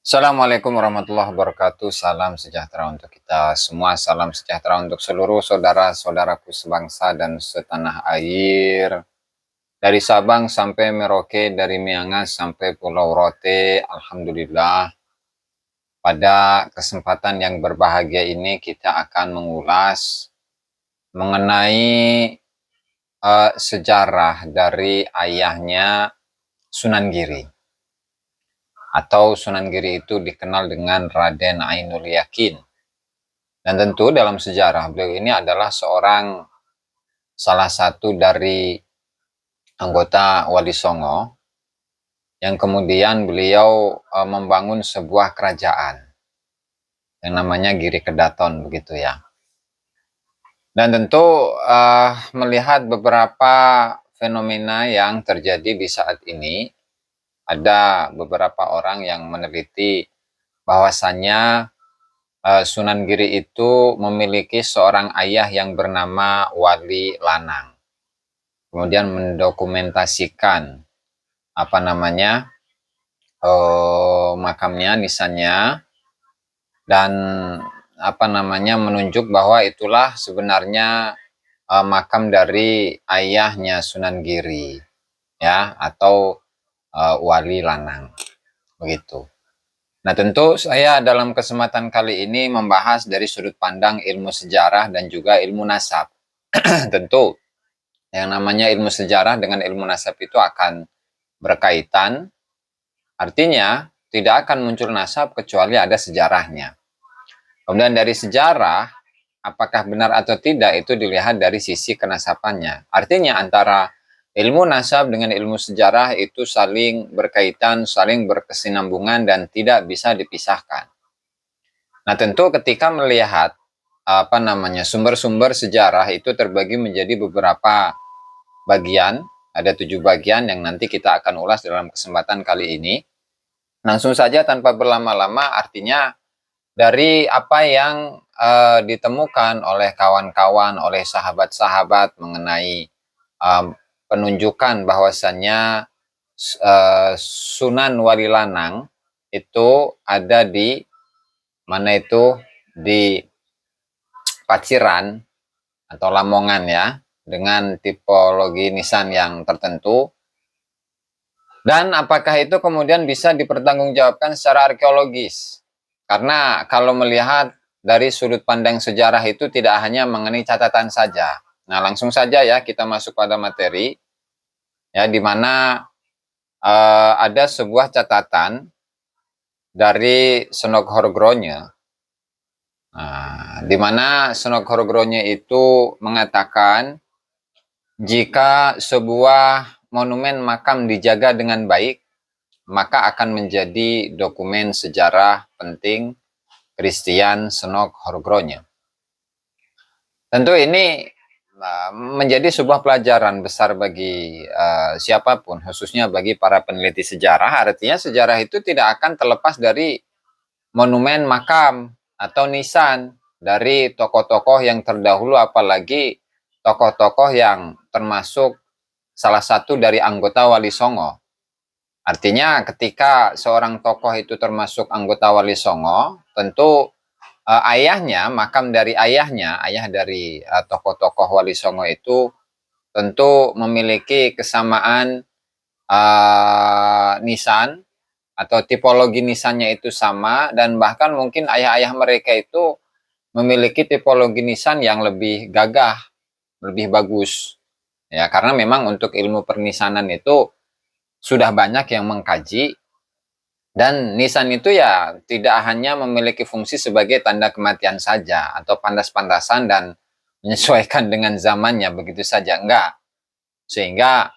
Assalamualaikum warahmatullahi wabarakatuh. Salam sejahtera untuk kita semua. Salam sejahtera untuk seluruh saudara-saudaraku sebangsa dan setanah air. Dari Sabang sampai Merauke, dari Miangas sampai Pulau Rote. Alhamdulillah. Pada kesempatan yang berbahagia ini kita akan mengulas mengenai sejarah dari ayahnya Sunan Giri. Atau Sunan Giri itu dikenal dengan Raden Ainul Yakin. Dan tentu dalam sejarah beliau ini adalah salah satu dari anggota Wali Songo yang kemudian beliau membangun sebuah kerajaan yang namanya Giri Kedaton begitu ya. Dan tentu melihat beberapa fenomena yang terjadi di saat ini, ada beberapa orang yang meneliti bahwasannya Sunan Giri itu memiliki seorang ayah yang bernama Wali Lanang. Kemudian mendokumentasikan makamnya, nisannya, dan menunjuk bahwa itulah sebenarnya makam dari ayahnya Sunan Giri, ya, atau Wali Lanang, begitu. Nah, tentu saya dalam kesempatan kali ini membahas dari sudut pandang ilmu sejarah dan juga ilmu nasab. Tentu, yang namanya ilmu sejarah dengan ilmu nasab itu akan berkaitan, artinya tidak akan muncul nasab kecuali ada sejarahnya. Kemudian dari sejarah, apakah benar atau tidak itu dilihat dari sisi kenasabannya. Artinya antara ilmu nasab dengan ilmu sejarah itu saling berkaitan, saling berkesinambungan dan tidak bisa dipisahkan. Nah, tentu ketika melihat sumber-sumber sejarah itu terbagi menjadi beberapa bagian, ada 7 bagian yang nanti kita akan ulas dalam kesempatan kali ini. Langsung saja tanpa berlama-lama, artinya dari apa yang ditemukan oleh kawan-kawan, oleh sahabat-sahabat mengenai penunjukan bahwasannya Sunan Wali Lanang itu ada di mana itu di Paciran atau Lamongan ya, dengan tipologi nisan yang tertentu. Dan apakah itu kemudian bisa dipertanggungjawabkan secara arkeologis? Karena kalau melihat dari sudut pandang sejarah itu tidak hanya mengenai catatan saja. Nah, langsung saja ya kita masuk pada materi, ya, di mana ada sebuah catatan dari Senok Horgronya, di mana Senok Horgronya itu mengatakan jika sebuah monumen makam dijaga dengan baik, maka akan menjadi dokumen sejarah penting Christian Senok Horgronya. Tentu ini menjadi sebuah pelajaran besar bagi siapapun, khususnya bagi para peneliti sejarah. Artinya sejarah itu tidak akan terlepas dari monumen makam atau nisan dari tokoh-tokoh yang terdahulu, apalagi tokoh-tokoh yang termasuk salah satu dari anggota Wali Songo. Artinya ketika seorang tokoh itu termasuk anggota Wali Songo, tentu ayahnya, makam dari ayahnya, ayah dari tokoh-tokoh Wali Songo itu tentu memiliki kesamaan nisan atau tipologi nisannya itu sama, dan bahkan mungkin ayah-ayah mereka itu memiliki tipologi nisan yang lebih gagah, lebih bagus. Ya, karena memang untuk ilmu pernisanan itu sudah banyak yang mengkaji, dan nisan itu ya tidak hanya memiliki fungsi sebagai tanda kematian saja atau pandas-pandasan dan menyesuaikan dengan zamannya begitu saja, enggak. Sehingga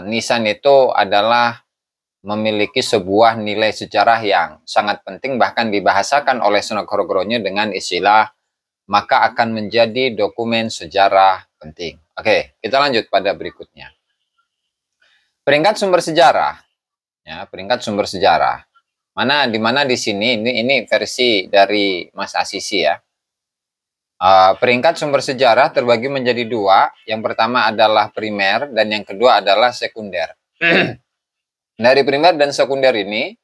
nisan itu adalah memiliki sebuah nilai sejarah yang sangat penting, bahkan dibahasakan oleh Senok Horgronya dengan istilah maka akan menjadi dokumen sejarah penting. Oke, kita lanjut pada berikutnya. Peringkat sumber sejarah. Ya, peringkat sumber sejarah. Di mana di sini ini versi dari Mas Asisi ya. Peringkat sumber sejarah terbagi menjadi 2. Yang pertama adalah primer dan yang kedua adalah sekunder. Dari primer dan sekunder ini,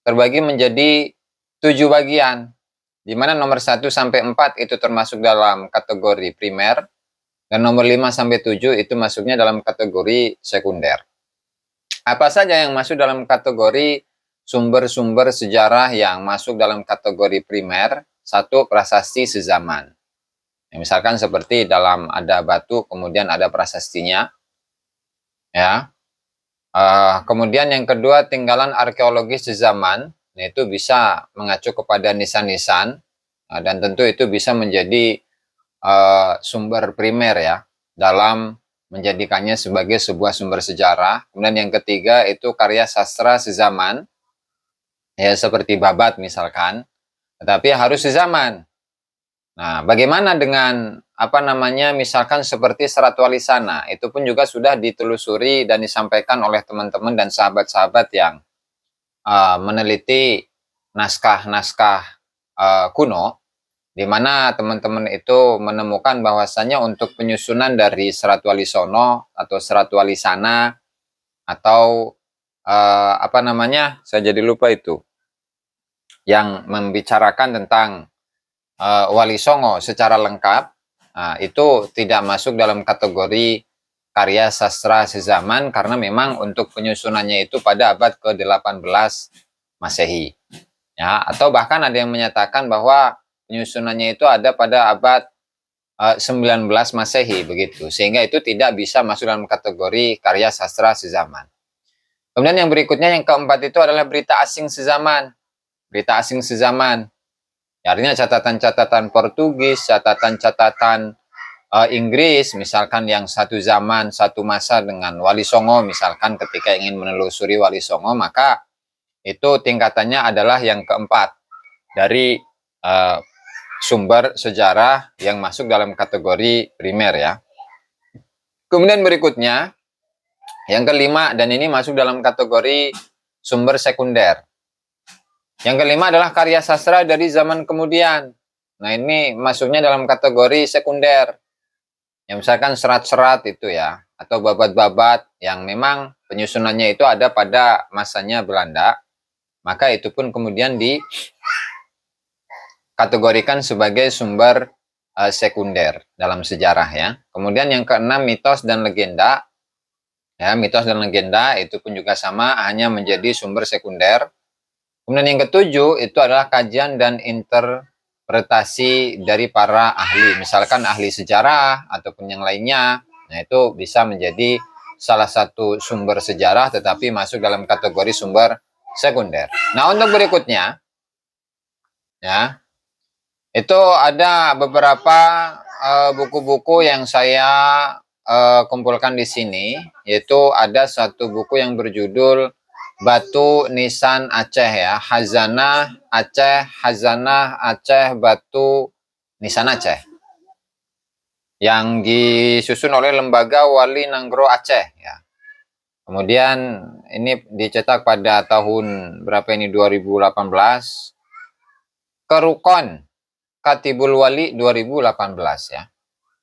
terbagi menjadi 7 bagian, di mana nomor 1 sampai 4 itu termasuk dalam kategori primer, dan nomor 5 sampai 7 itu masuknya dalam kategori sekunder. Apa saja yang masuk dalam kategori sumber-sumber sejarah yang masuk dalam kategori primer? 1, prasasti sezaman. Ya, misalkan seperti dalam ada batu, kemudian ada prasastinya. Ya. Kemudian yang kedua, tinggalan arkeologis sezaman. Nah, itu bisa mengacu kepada nisan-nisan, dan tentu itu bisa menjadi sumber primer ya dalam menjadikannya sebagai sebuah sumber sejarah. Kemudian yang ketiga itu karya sastra sezaman, ya seperti babat misalkan, tetapi harus sezaman. Nah, bagaimana dengan misalkan seperti Serat Wali Sana, itu pun juga sudah ditelusuri dan disampaikan oleh teman-teman dan sahabat-sahabat yang meneliti naskah-naskah kuno, di mana teman-teman itu menemukan bahwasannya untuk penyusunan dari Serat Wali Sono atau Serat Wali Sana atau saya jadi lupa itu, yang membicarakan tentang Wali Songo secara lengkap, itu tidak masuk dalam kategori karya sastra sezaman karena memang untuk penyusunannya itu pada abad ke-18 Masehi. Ya, atau bahkan ada yang menyatakan bahwa penyusunannya itu ada pada abad 19 Masehi begitu. Sehingga itu tidak bisa masuk dalam kategori karya sastra sezaman. Kemudian yang berikutnya, yang keempat itu adalah berita asing sezaman. Berita asing sezaman. Artinya catatan-catatan Portugis, catatan-catatan Inggris, misalkan yang satu zaman, satu masa dengan Wali Songo, misalkan ketika ingin menelusuri Wali Songo, maka itu tingkatannya adalah yang keempat dari sumber sejarah yang masuk dalam kategori primer ya. Kemudian berikutnya, yang kelima, dan ini masuk dalam kategori sumber sekunder. Yang kelima adalah karya sastra dari zaman kemudian. Nah, ini masuknya dalam kategori sekunder. Yang misalkan serat-serat itu ya, atau babat-babat yang memang penyusunannya itu ada pada masanya Belanda, maka itu pun kemudian dikategorikan sebagai sumber sekunder dalam sejarah ya. Kemudian yang keenam, mitos dan legenda. Ya, mitos dan legenda itu pun juga sama, hanya menjadi sumber sekunder. Kemudian yang ketujuh itu adalah kajian dan interpretasi dari para ahli, misalkan ahli sejarah ataupun yang lainnya. Nah, itu bisa menjadi salah satu sumber sejarah tetapi masuk dalam kategori sumber sekunder. Nah, untuk berikutnya ya, itu ada beberapa buku-buku yang saya kumpulkan di sini, yaitu ada satu buku yang berjudul Batu Nisan Aceh ya, Hazanah Aceh Batu Nisan Aceh, yang disusun oleh Lembaga Wali Nanggro Aceh ya. Kemudian ini dicetak pada tahun berapa ini, 2018. Kerukon Katibul Wali 2018 ya.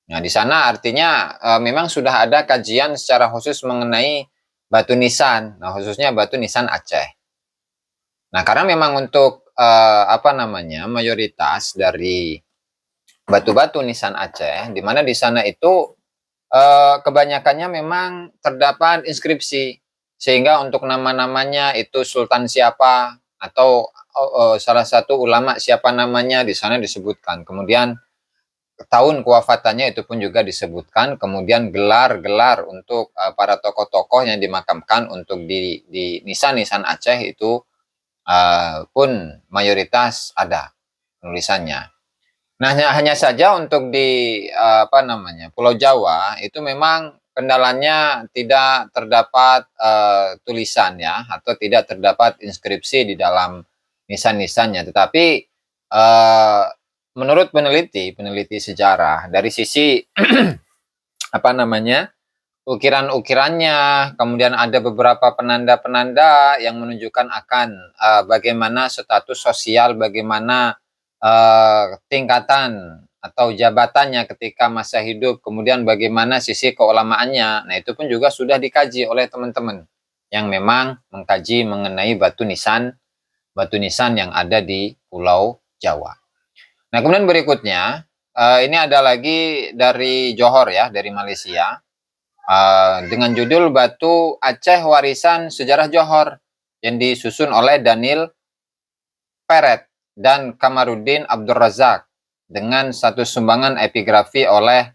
Nah, di sana artinya memang sudah ada kajian secara khusus mengenai batu nisan, nah khususnya batu nisan Aceh. Nah, karena memang untuk mayoritas dari batu-batu nisan Aceh, di mana di sana itu kebanyakannya memang terdapat inskripsi, sehingga untuk nama-namanya itu sultan siapa atau salah satu ulama siapa namanya di sana disebutkan. Kemudian tahun kewafatannya itu pun juga disebutkan, kemudian gelar-gelar untuk para tokoh-tokoh yang dimakamkan untuk di nisan-nisan Aceh itu pun mayoritas ada penulisannya. Nah, hanya saja untuk di Pulau Jawa itu memang kendalanya tidak terdapat tulisan ya, atau tidak terdapat inskripsi di dalam nisan-nisannya, tetapi menurut peneliti sejarah dari sisi ukiran-ukirannya, kemudian ada beberapa penanda-penanda yang menunjukkan akan bagaimana status sosial, bagaimana tingkatan atau jabatannya ketika masa hidup, kemudian bagaimana sisi keulamaannya. Nah, itu pun juga sudah dikaji oleh teman-teman yang memang mengkaji mengenai batu nisan batu nisan yang ada di Pulau Jawa. Nah, kemudian berikutnya, ini ada lagi dari Johor ya, dari Malaysia, dengan judul Batu Aceh Warisan Sejarah Johor, yang disusun oleh Daniel Peret dan Kamarudin Abdul Razak, dengan satu sumbangan epigrafi oleh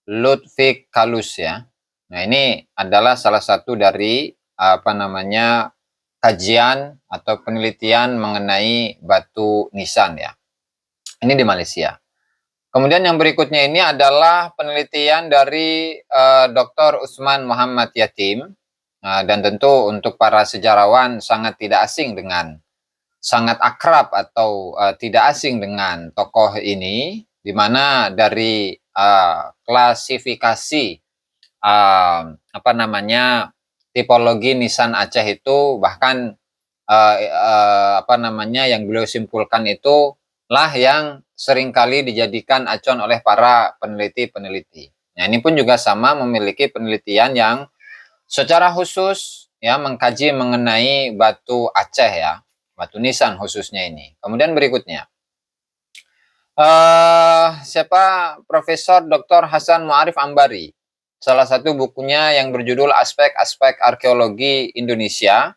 Lutfi Kalus ya. Nah, ini adalah salah satu dari kajian atau penelitian mengenai batu nisan ya. Ini di Malaysia. Kemudian yang berikutnya ini adalah penelitian dari Dr. Usman Muhammad Yatim, dan tentu untuk para sejarawan sangat tidak asing dengan, sangat akrab atau tidak asing dengan tokoh ini, di mana dari klasifikasi tipologi nisan Aceh itu bahkan yang beliau simpulkan itu lah yang seringkali dijadikan acuan oleh para peneliti-peneliti. Nah, ini pun juga sama memiliki penelitian yang secara khusus ya mengkaji mengenai batu Aceh ya, batu nisan khususnya ini. Kemudian berikutnya, siapa Profesor Dr. Hasan Muarif Ambari. Salah satu bukunya yang berjudul Aspek-Aspek Arkeologi Indonesia,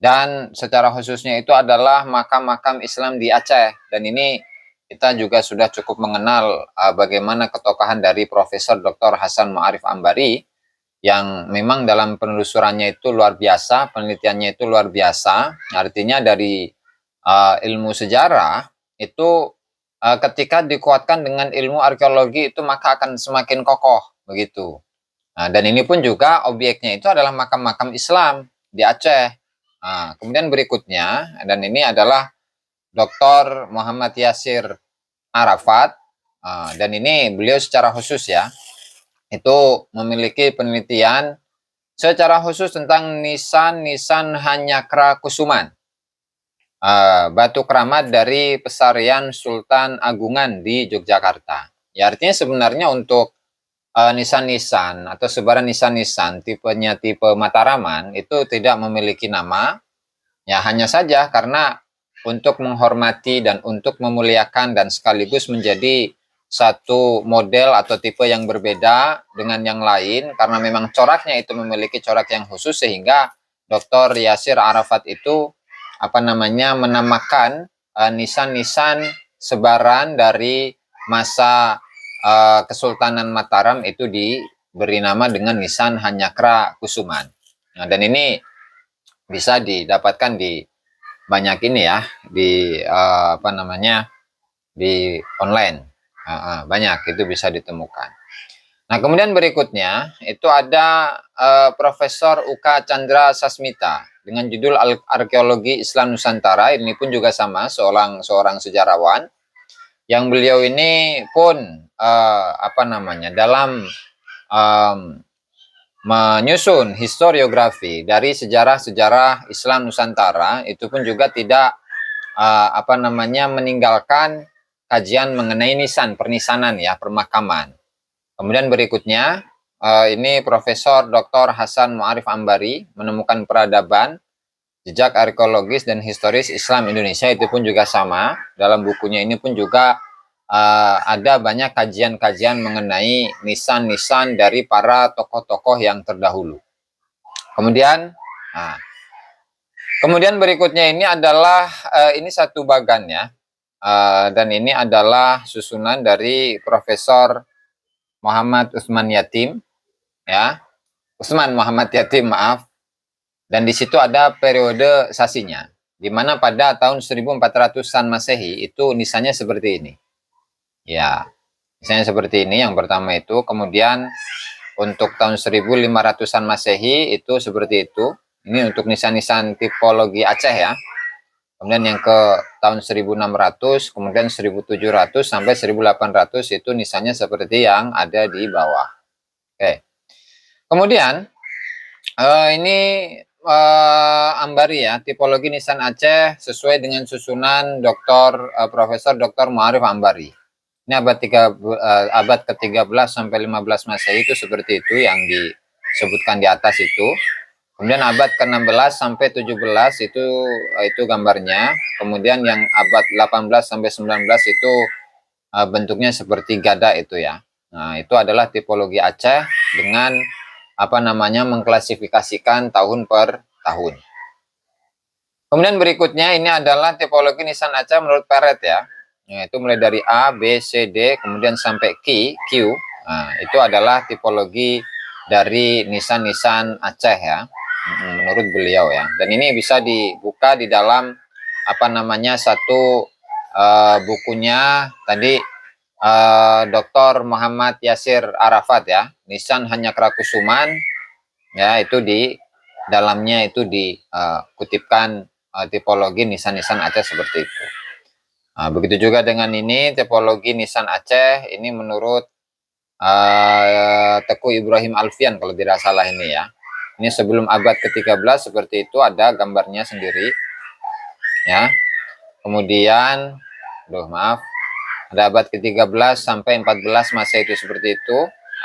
dan secara khususnya itu adalah makam-makam Islam di Aceh. Dan ini kita juga sudah cukup mengenal bagaimana ketokohan dari Profesor Dr. Hasan Muarif Ambari, yang memang dalam penelusurannya itu luar biasa, penelitiannya itu luar biasa. Artinya dari ilmu sejarah itu ketika dikuatkan dengan ilmu arkeologi itu maka akan semakin kokoh begitu. Nah, dan ini pun juga obyeknya itu adalah makam-makam Islam di Aceh. Nah, kemudian berikutnya, dan ini adalah Dr. Muhammad Yasir Arafat, dan ini beliau secara khusus ya, itu memiliki penelitian secara khusus tentang nisan Hanyakra Kusuman, batu keramat dari Pesarian Sultan Agungan di Yogyakarta. Ya, artinya sebenarnya untuk nisan-nisan atau sebaran nisan-nisan tipenya tipe Mataraman itu tidak memiliki nama, ya hanya saja karena untuk menghormati dan untuk memuliakan dan sekaligus menjadi satu model atau tipe yang berbeda dengan yang lain, karena memang coraknya itu memiliki corak yang khusus, sehingga Dr. Yasir Arafat itu menamakan nisan-nisan sebaran dari masa Kesultanan Mataram itu diberi nama dengan nisan Hanyakra Kusuman. Nah, dan ini bisa didapatkan di banyak ini ya, di di online, banyak itu bisa ditemukan. Nah, kemudian berikutnya itu ada Profesor Uka Chandra Sasmita dengan judul Arkeologi Islam Nusantara. Ini pun juga sama, seorang sejarawan yang beliau ini pun dalam menyusun historiografi dari sejarah-sejarah Islam Nusantara, itu pun juga tidak meninggalkan kajian mengenai nisan, pernisanan ya, permakaman. Kemudian berikutnya ini Profesor Dr. Hasan Muarif Ambari menemukan peradaban, jejak arkeologis dan historis Islam Indonesia. Itu pun juga sama, dalam bukunya ini pun juga ada banyak kajian-kajian mengenai nisan-nisan dari para tokoh-tokoh yang terdahulu. Kemudian berikutnya ini adalah ini satu bagan ya, dan ini adalah susunan dari Profesor Muhammad Usman Yatim ya, Usman Muhammad Yatim maaf. Dan di situ ada periode sasinya, di mana pada tahun 1400-an Masehi itu nisannya seperti ini. Ya, nisannya seperti ini yang pertama itu. Kemudian untuk tahun 1500-an Masehi itu seperti itu. Ini untuk nisan-nisan tipologi Aceh ya. Kemudian yang ke tahun 1600, kemudian 1700 sampai 1800 itu nisannya seperti yang ada di bawah. Oke. Kemudian ini Ambari ya, tipologi nisan Aceh sesuai dengan susunan Profesor Dr. Muarif Ambari. Ini abad ke-13 sampai 15 Masehi itu seperti itu yang disebutkan di atas itu. Kemudian abad ke-16 sampai 17 itu gambarnya. Kemudian yang abad 18 sampai 19 itu bentuknya seperti gada itu ya. Nah, itu adalah tipologi Aceh dengan apa namanya mengklasifikasikan tahun per tahun. Kemudian berikutnya ini adalah tipologi nisan Aceh menurut Peret ya. Itu mulai dari A, B, C, D, kemudian sampai Q. Nah, itu adalah tipologi dari nisan-nisan Aceh ya, menurut beliau ya. Dan ini bisa dibuka di dalam apa namanya satu bukunya tadi Dr. Muhammad Yasir Arafat ya, Nisan Hanya Kerakusuman ya, itu di dalamnya itu dikutipkan tipologi nisan-nisan Aceh seperti itu. Nah, begitu juga dengan ini tipologi nisan Aceh ini menurut Teguh Ibrahim Alfian kalau tidak salah ini ya. Ini sebelum abad ke-13 seperti itu, ada gambarnya sendiri ya. Kemudian maaf, ada abad ke-13 sampai 14 Masehi itu seperti itu.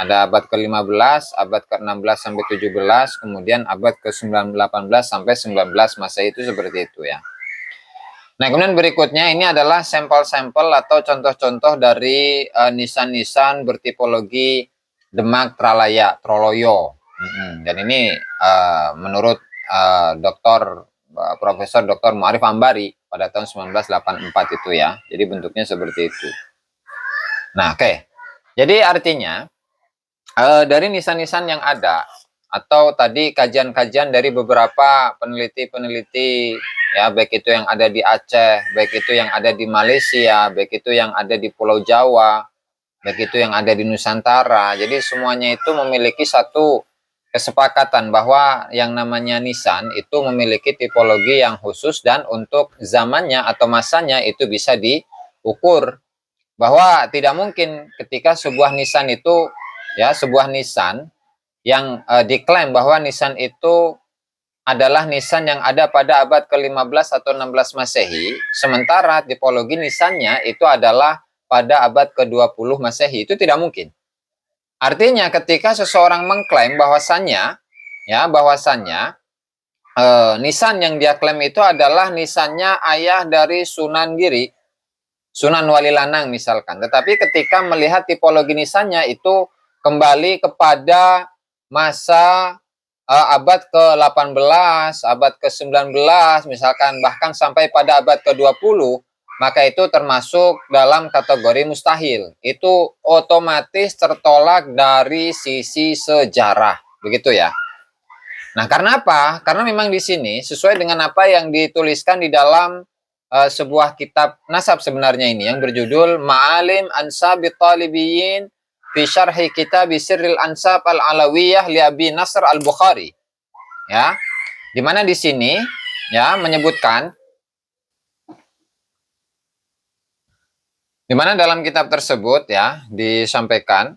Ada abad ke-15, abad ke-16 sampai 17, kemudian abad ke-18 sampai 19 Masehi itu seperti itu ya. Nah, kemudian berikutnya ini adalah sampel-sampel atau contoh-contoh dari nisan-nisan bertipologi Demak Tralaya, Troloyo. Dan ini menurut Dr. Profesor Dr. Muarif Ambari pada tahun 1984 itu ya. Jadi bentuknya seperti itu. Nah, oke. Jadi artinya dari nisan-nisan yang ada atau tadi kajian-kajian dari beberapa peneliti-peneliti ya, baik itu yang ada di Aceh, baik itu yang ada di Malaysia, baik itu yang ada di Pulau Jawa, baik itu yang ada di Nusantara. Jadi semuanya itu memiliki satu kesepakatan bahwa yang namanya nisan itu memiliki tipologi yang khusus dan untuk zamannya atau masanya itu bisa diukur. Bahwa tidak mungkin ketika sebuah nisan itu ya, sebuah nisan yang diklaim bahwa nisan itu adalah nisan yang ada pada abad ke-15 atau 16 Masehi, sementara tipologi nisannya itu adalah pada abad ke-20 Masehi. Itu tidak mungkin. Artinya ketika seseorang mengklaim bahwasannya nisan yang dia klaim itu adalah nisannya ayah dari Sunan Giri, Sunan Wali Lanang misalkan. Tetapi ketika melihat tipologi nisannya itu kembali kepada masa abad ke-18, abad ke-19 misalkan, bahkan sampai pada abad ke-20, maka itu termasuk dalam kategori mustahil. Itu otomatis tertolak dari sisi sejarah. Begitu ya. Nah, karena apa? Karena memang di sini sesuai dengan apa yang dituliskan di dalam sebuah kitab nasab sebenarnya ini yang berjudul Ma'alim Ansabit Talibiyin fi Syarhi Kitab Sirril Ansab Al-Alawiyah li Abi Nasr Al-Bukhari. Ya. Di mana di sini ya menyebutkan di mana dalam kitab tersebut ya disampaikan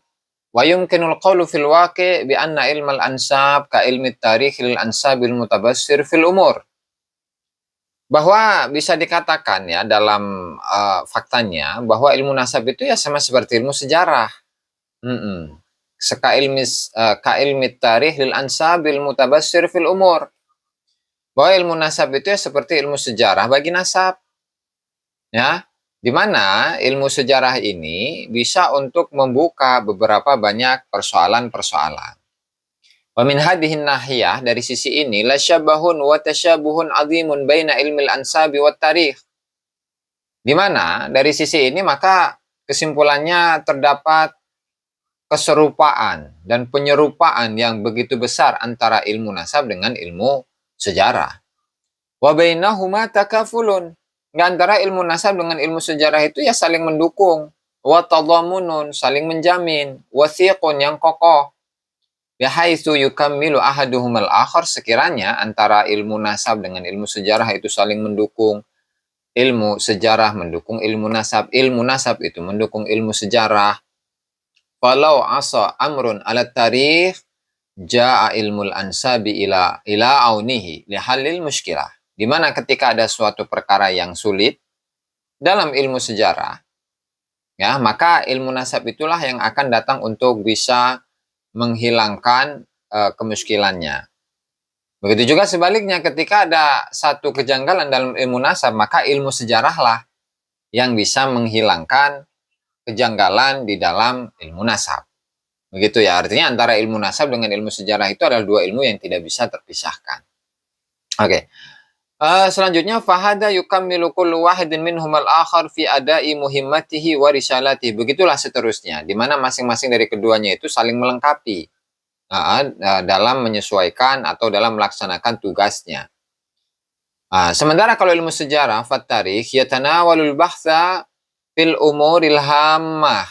wa yumkinul qawlu fil waqi' bi anna ilmal ansab ka ilmi tarikh lil ansabil mutabassir fil umur. Bahwa bisa dikatakan ya dalam faktanya bahwa ilmu nasab itu ya sama seperti ilmu sejarah. Ka ilmi tarikh lil ansabil mutabassir fil umur. Bahwa ilmu nasab itu ya seperti ilmu sejarah bagi nasab. Ya, di mana ilmu sejarah ini bisa untuk membuka beberapa banyak persoalan-persoalan. Wa min hadhihi nahiyah, dari sisi ini la syabahun wa tasyabuhun azimun baina ilmil ansabi wat tarikh. Di mana dari sisi ini maka kesimpulannya terdapat keserupaan dan penyerupaan yang begitu besar antara ilmu nasab dengan ilmu sejarah. Wa bainahuma takafulun. Di antara ilmu nasab dengan ilmu sejarah itu ya saling mendukung. Wa tadhamunun, saling menjamin. Wathiqun, yang kokoh. Bihaitsu yukammilu ahaduhumal akhar, sekiranya antara ilmu nasab dengan ilmu sejarah itu saling mendukung. Ilmu sejarah mendukung ilmu nasab itu mendukung ilmu sejarah. Falau asa amrun ala tarikh jaa ilmul ansabi ila aunihi lihalil muskilah. Di mana ketika ada suatu perkara yang sulit dalam ilmu sejarah, ya, maka ilmu nasab itulah yang akan datang untuk bisa menghilangkan kemuskilannya. Begitu juga sebaliknya, ketika ada satu kejanggalan dalam ilmu nasab, maka ilmu sejarahlah yang bisa menghilangkan kejanggalan di dalam ilmu nasab. Begitu ya, artinya antara ilmu nasab dengan ilmu sejarah itu adalah dua ilmu yang tidak bisa terpisahkan. Oke. Selanjutnya fahada yukammilu kullu wahidin minhum al-akhar fi ada'i muhimmatihi wa risalatihi. Begitulah seterusnya, di mana masing-masing dari keduanya itu saling melengkapi dalam menyesuaikan atau dalam melaksanakan tugasnya. Sementara kalau ilmu sejarah, fatarikh yatanawalul bahtha fil umuril hammah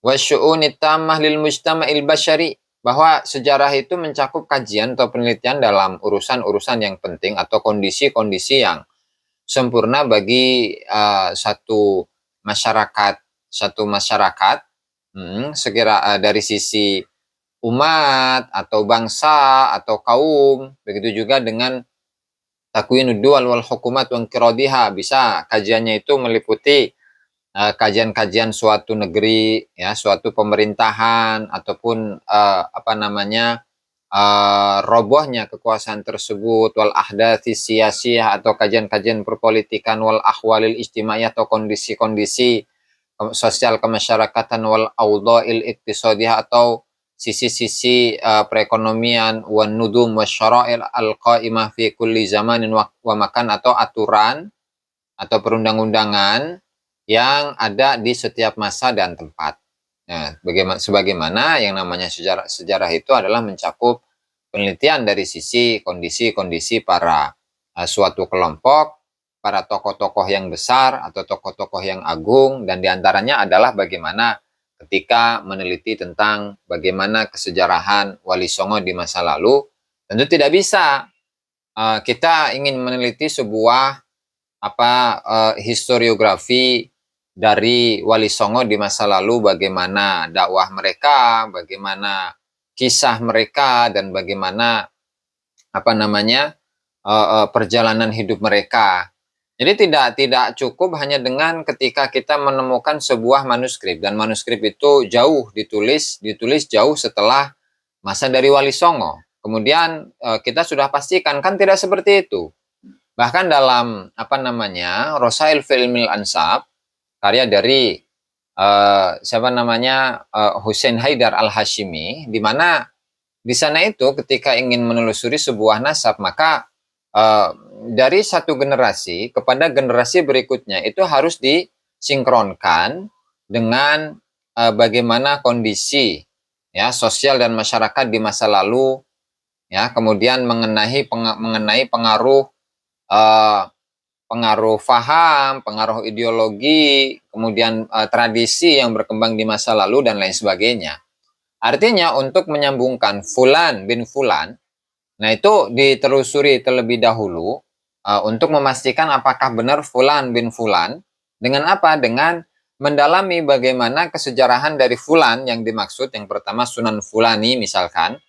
wa syu'unit tammah lil mujtama'il basyari, bahwa sejarah itu mencakup kajian atau penelitian dalam urusan-urusan yang penting atau kondisi-kondisi yang sempurna bagi satu masyarakat, dari sisi umat atau bangsa atau kaum. Begitu juga dengan takwinu dual wal hukumat wa inqiradiha, bisa kajiannya itu meliputi kajian-kajian suatu negeri, ya, suatu pemerintahan ataupun robohnya kekuasaan tersebut, wal ahdathi siyasiyah atau kajian-kajian perpolitikan, wal ahwalil ijtimaiyah atau kondisi-kondisi sosial kemasyarakatan, wal awdha'il iktisadiyah atau sisi-sisi perekonomian, wan nudum wasyara'il al-qa'imah fi kulli zamanin wa makan, atau aturan atau perundang-undangan yang ada di setiap masa dan tempat. Nah, sebagaimana yang namanya sejarah itu adalah mencakup penelitian dari sisi kondisi-kondisi para suatu kelompok, para tokoh-tokoh yang besar atau tokoh-tokoh yang agung, dan diantaranya adalah bagaimana ketika meneliti tentang bagaimana kesejarahan Wali Songo di masa lalu. Tentu tidak bisa kita ingin meneliti sebuah historiografi dari Wali Songo di masa lalu, bagaimana dakwah mereka, bagaimana kisah mereka, dan bagaimana perjalanan hidup mereka. Jadi tidak cukup hanya dengan ketika kita menemukan sebuah manuskrip, dan manuskrip itu ditulis jauh setelah masa dari Wali Songo. Kemudian kita sudah pastikan, kan tidak seperti itu. Bahkan dalam Rosail Filmil Ansab, karya dari Hussein Haidar Al-Hashimi, di mana di sana itu ketika ingin menelusuri sebuah nasab, maka dari satu generasi kepada generasi berikutnya itu harus disinkronkan dengan bagaimana kondisi, ya, sosial dan masyarakat di masa lalu, ya, kemudian mengenai pengaruh faham, pengaruh ideologi, kemudian tradisi yang berkembang di masa lalu, dan lain sebagainya. Artinya untuk menyambungkan Fulan bin Fulan, nah itu ditelusuri terlebih dahulu untuk memastikan apakah benar Fulan bin Fulan, dengan apa? Dengan mendalami bagaimana kesejarahan dari Fulan yang dimaksud, yang pertama Sunan Fulani misalkan,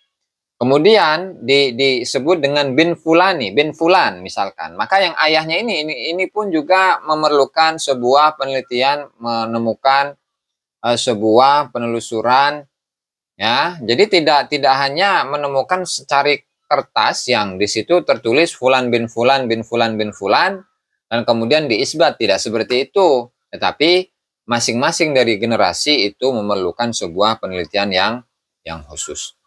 kemudian disebut dengan bin Fulani, bin Fulan misalkan. Maka yang ayahnya ini pun juga memerlukan sebuah penelitian, menemukan sebuah penelusuran, ya. Jadi tidak hanya menemukan secari kertas yang di situ tertulis Fulan bin Fulan bin Fulan bin Fulan dan kemudian diisbat, tidak seperti itu. Tetapi masing-masing dari generasi itu memerlukan sebuah penelitian yang khusus.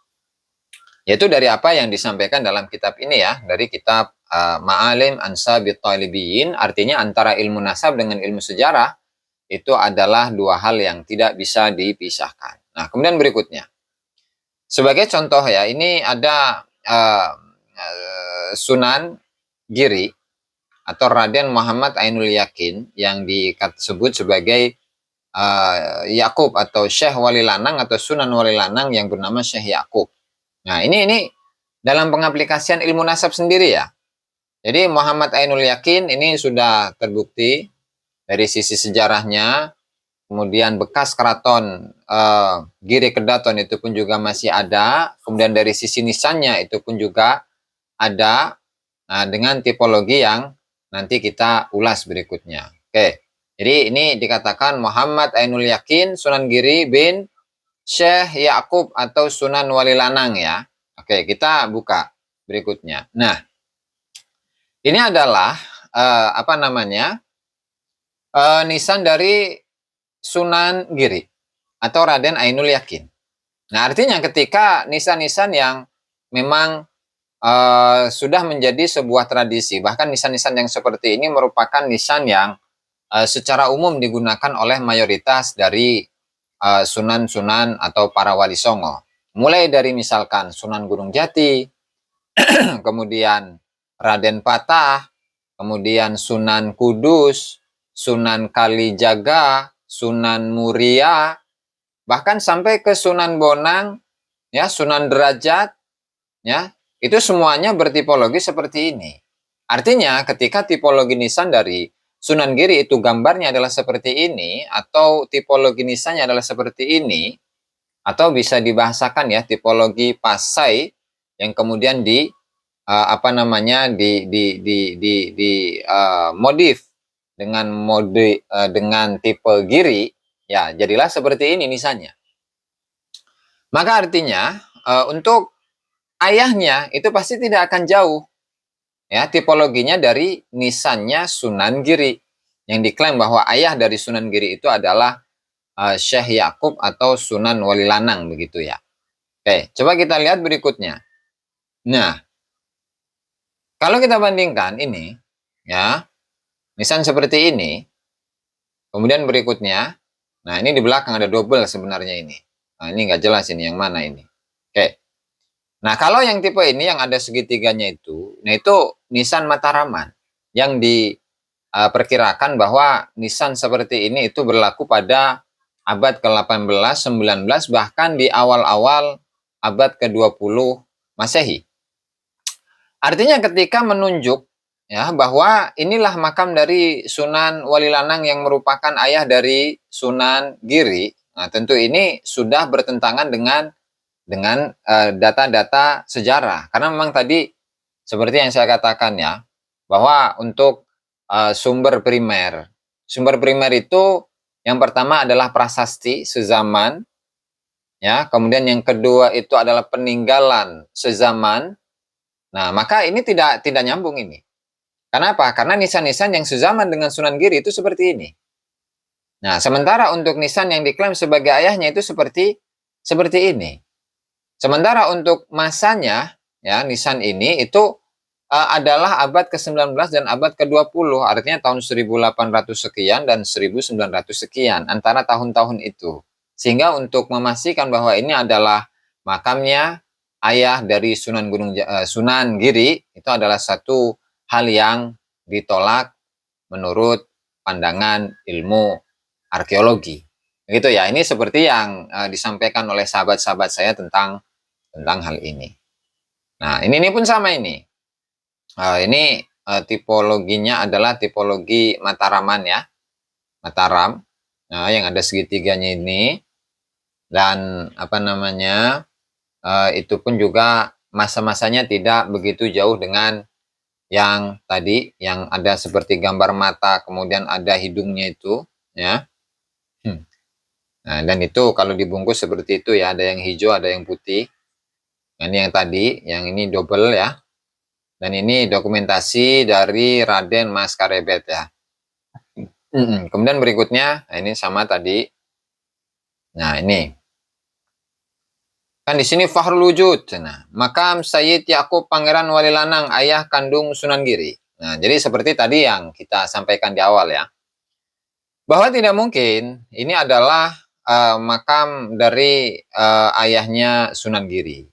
Yaitu dari apa yang disampaikan dalam kitab ini, ya, dari kitab Ma'alim Ansabit Talibiyin. Artinya antara ilmu nasab dengan ilmu sejarah itu adalah dua hal yang tidak bisa dipisahkan. Nah, kemudian berikutnya, sebagai contoh, ya, ini ada Sunan Giri atau Raden Muhammad Ainul Yakin yang disebut sebagai Yakub atau Syekh Wali Lanang atau Sunan Wali Lanang yang bernama Syekh Yakub. Nah, ini dalam pengaplikasian ilmu nasab sendiri, ya. Jadi Muhammad Ainul Yakin ini sudah terbukti dari sisi sejarahnya, kemudian bekas keraton Giri Kedaton itu pun juga masih ada, kemudian dari sisi nisannya itu pun juga ada, dengan tipologi yang nanti kita ulas berikutnya. Oke, jadi ini dikatakan Muhammad Ainul Yakin Sunan Giri bin Syekh Yakub atau Sunan Wali Lanang, ya. Oke, kita buka berikutnya. Nah, ini adalah apa namanya nisan dari Sunan Giri atau Raden Ainul Yakin. Nah, artinya ketika nisan-nisan yang memang sudah menjadi sebuah tradisi, bahkan nisan-nisan yang seperti ini merupakan nisan yang secara umum digunakan oleh mayoritas dari sunan-sunan atau para wali songo. Mulai dari misalkan Sunan Gunung Jati, kemudian Raden Patah, kemudian Sunan Kudus, Sunan Kalijaga, Sunan Muria, bahkan sampai ke Sunan Bonang, ya, Sunan Derajat, ya, itu semuanya bertipologi seperti ini. Artinya ketika tipologi nisan dari Sunan Giri itu gambarnya adalah seperti ini, atau tipologi nisannya adalah seperti ini, atau bisa dibahasakan ya tipologi pasai yang kemudian di apa namanya modif dengan dengan tipe giri, ya jadilah seperti ini nisannya. Maka artinya untuk ayahnya itu pasti tidak akan jauh ya tipologinya dari nisannya Sunan Giri, yang diklaim bahwa ayah dari Sunan Giri itu adalah Syekh Yakub atau Sunan Wali Lanang begitu ya. Oke, coba kita lihat berikutnya. Nah, kalau kita bandingkan ini ya, nisan seperti ini, kemudian berikutnya, nah ini di belakang ada double sebenarnya ini. Nah, ini nggak jelas ini yang mana ini. Oke. Nah, kalau yang tipe ini yang ada segitiganya itu, nah itu nisan Mataraman yang diperkirakan bahwa nisan seperti ini itu berlaku pada abad ke-18, 19, bahkan di awal-awal abad ke-20 Masehi. Artinya ketika menunjuk ya bahwa inilah makam dari Sunan Wali Lanang yang merupakan ayah dari Sunan Giri, nah tentu ini sudah bertentangan dengan data-data sejarah, karena memang tadi seperti yang saya katakan ya, bahwa untuk sumber primer itu yang pertama adalah prasasti sezaman, ya, kemudian yang kedua itu adalah peninggalan sezaman. Nah, maka ini tidak nyambung ini. Kenapa? Karena nisan-nisan yang sezaman dengan Sunan Giri itu seperti ini. Nah, sementara untuk nisan yang diklaim sebagai ayahnya itu seperti ini. Sementara untuk masanya, ya, nisan ini itu adalah abad ke-19 dan abad ke-20, artinya tahun 1800 sekian dan 1900 sekian, antara tahun-tahun itu. Sehingga untuk memastikan bahwa ini adalah makamnya ayah dari Sunan Giri, itu adalah satu hal yang ditolak menurut pandangan ilmu arkeologi. Gitu ya, ini seperti yang disampaikan oleh sahabat-sahabat saya tentang hal ini. Nah, ini pun sama ini. Ini tipologinya adalah tipologi Mataraman ya, Mataram. Nah, yang ada segitiganya ini, dan apa namanya itu pun juga masa-masanya tidak begitu jauh dengan yang tadi, yang ada seperti gambar mata, kemudian ada hidungnya itu, ya. Nah, dan itu kalau dibungkus seperti itu ya, ada yang hijau, ada yang putih. Nah, ini yang tadi, yang ini double ya. Dan ini dokumentasi dari Raden Mas Karebet ya. Kemudian berikutnya, nah ini sama tadi. Nah, ini. Kan di sini Fahrul Wujud. Nah, makam Sayyid Yakub Pangeran Wali Lanang, ayah kandung Sunan Giri. Nah, jadi seperti tadi yang kita sampaikan di awal ya. Bahwa tidak mungkin ini adalah makam dari ayahnya Sunan Giri.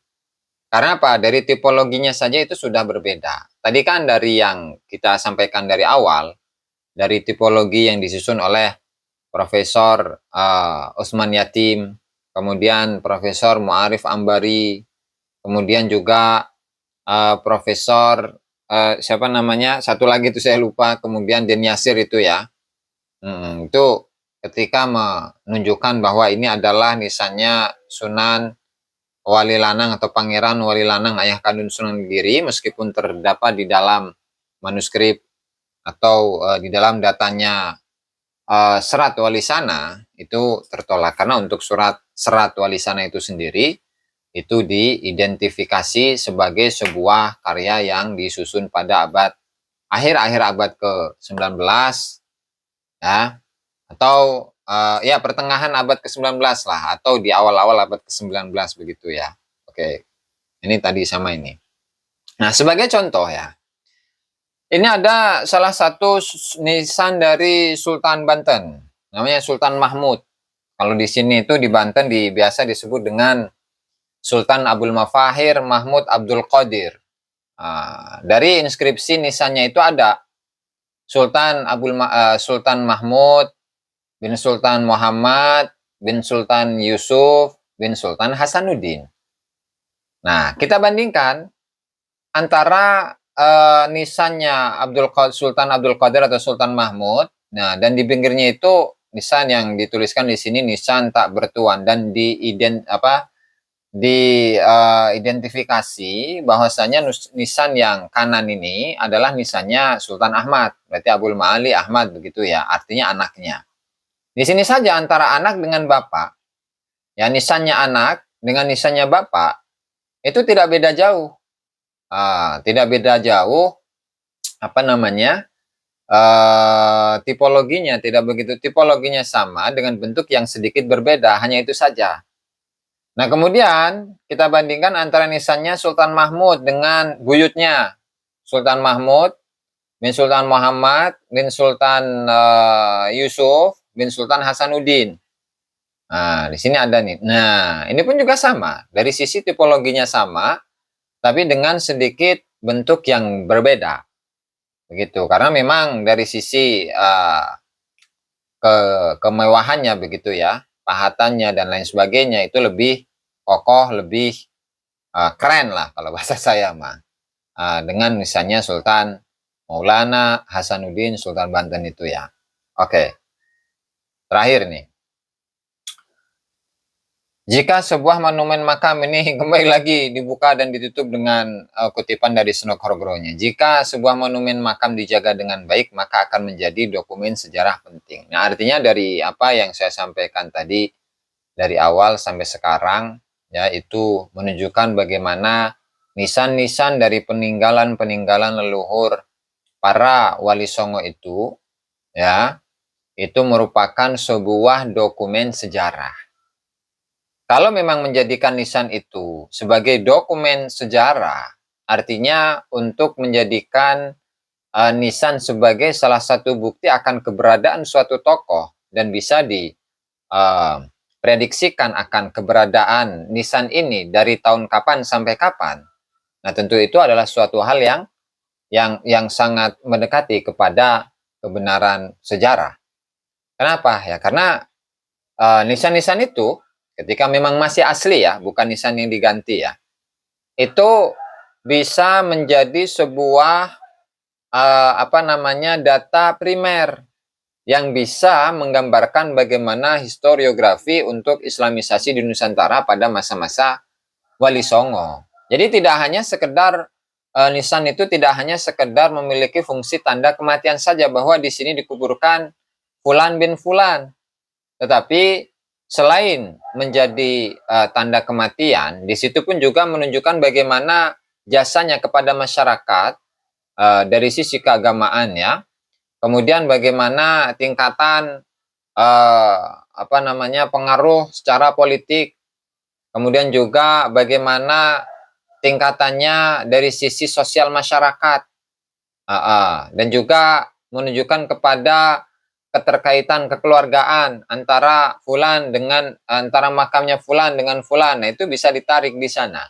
Karena apa? Dari tipologinya saja itu sudah berbeda. Tadi kan dari yang kita sampaikan dari awal, dari tipologi yang disusun oleh Profesor Usman Yatim, kemudian Profesor Mu'arif Ambari, kemudian juga Profesor siapa namanya? Satu lagi itu saya lupa, kemudian Den Yasir itu ya. Itu ketika menunjukkan bahwa ini adalah nisannya Sunan Wali Lanang atau Pangeran Wali Lanang ayah kandung Sunan Giri, meskipun terdapat di dalam manuskrip atau di dalam datanya serat Wali Sana, itu tertolak karena untuk serat Wali Sana itu sendiri itu diidentifikasi sebagai sebuah karya yang disusun pada akhir abad ke-19 ya, atau ya pertengahan abad ke-19 lah, atau di awal-awal abad ke-19 begitu ya. Oke, ini tadi sama ini. Nah, sebagai contoh ya, ini ada salah satu nisan dari Sultan Banten, namanya Sultan Mahmud. Kalau di sini itu di Banten biasa disebut dengan Sultan Abdul Mafahir Mahmud Abdul Qadir. Dari inskripsi nisannya itu ada Sultan Mahmud bin Sultan Muhammad bin Sultan Yusuf bin Sultan Hasanuddin. Nah, kita bandingkan antara nisannya Sultan Abdul Qadir atau Sultan Mahmud. Nah, dan di pinggirnya itu nisan yang dituliskan di sini nisan tak bertuan, dan diidentifikasi bahwasanya nisan yang kanan ini adalah nisannya Sultan Ahmad, berarti Abul Ma'ali Ahmad begitu ya, artinya anaknya. Di sini saja antara anak dengan bapak, ya nisannya anak dengan nisannya bapak itu tidak beda jauh. Tidak beda jauh tipologinya, tidak begitu, tipologinya sama dengan bentuk yang sedikit berbeda, hanya itu saja. Nah, kemudian kita bandingkan antara nisannya Sultan Mahmud dengan buyutnya Sultan Mahmud bin Sultan Muhammad bin Sultan Yusuf bin Sultan Hasanuddin. Nah, di sini ada nih. Nah, ini pun juga sama, dari sisi tipologinya sama, tapi dengan sedikit bentuk yang berbeda, begitu. Karena memang dari sisi kemewahannya begitu ya, pahatannya dan lain sebagainya itu lebih kokoh, lebih keren lah kalau bahasa saya mah. Dengan misalnya Sultan Maulana Hasanuddin Sultan Banten itu ya. Oke. Terakhir nih. Jika sebuah monumen makam ini kembali lagi dibuka dan ditutup dengan kutipan dari Senok Horogronya. Jika sebuah monumen makam dijaga dengan baik, maka akan menjadi dokumen sejarah penting. Nah, artinya dari apa yang saya sampaikan tadi, dari awal sampai sekarang, ya itu menunjukkan bagaimana nisan-nisan dari peninggalan-peninggalan leluhur para wali songo itu, ya, itu merupakan sebuah dokumen sejarah. Kalau memang menjadikan nisan itu sebagai dokumen sejarah, artinya untuk menjadikan nisan sebagai salah satu bukti akan keberadaan suatu tokoh dan bisa diprediksikan akan keberadaan nisan ini dari tahun kapan sampai kapan. Nah, tentu itu adalah suatu hal yang sangat mendekati kepada kebenaran sejarah. Kenapa? Ya, karena nisan-nisan itu ketika memang masih asli ya, bukan nisan yang diganti ya, itu bisa menjadi sebuah data primer yang bisa menggambarkan bagaimana historiografi untuk Islamisasi di Nusantara pada masa-masa Wali Songo. Jadi tidak hanya sekedar nisan itu tidak hanya sekedar memiliki fungsi tanda kematian saja, bahwa di sini dikuburkan Fulan bin Fulan, tetapi selain menjadi tanda kematian, di situ pun juga menunjukkan bagaimana jasanya kepada masyarakat dari sisi keagamaan ya. Kemudian bagaimana tingkatan pengaruh secara politik. Kemudian juga bagaimana tingkatannya dari sisi sosial masyarakat. Dan juga menunjukkan kepada keterkaitan kekeluargaan antara makamnya Fulan dengan Fulan. Nah, itu bisa ditarik di sana.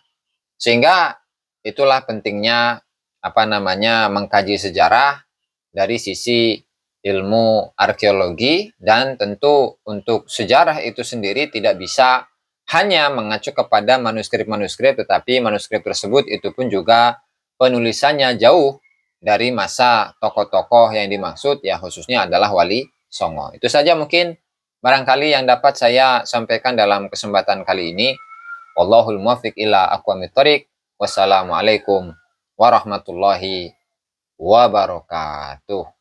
Sehingga itulah pentingnya mengkaji sejarah dari sisi ilmu arkeologi, dan tentu untuk sejarah itu sendiri tidak bisa hanya mengacu kepada manuskrip-manuskrip, tetapi manuskrip tersebut itu pun juga penulisannya jauh dari masa tokoh-tokoh yang dimaksud ya, khususnya adalah Wali Songo. Itu saja mungkin barangkali yang dapat saya sampaikan dalam kesempatan kali ini. Wallahul muwaffiq ila aqwamit thoriq. Wassalamualaikum warahmatullahi wabarakatuh.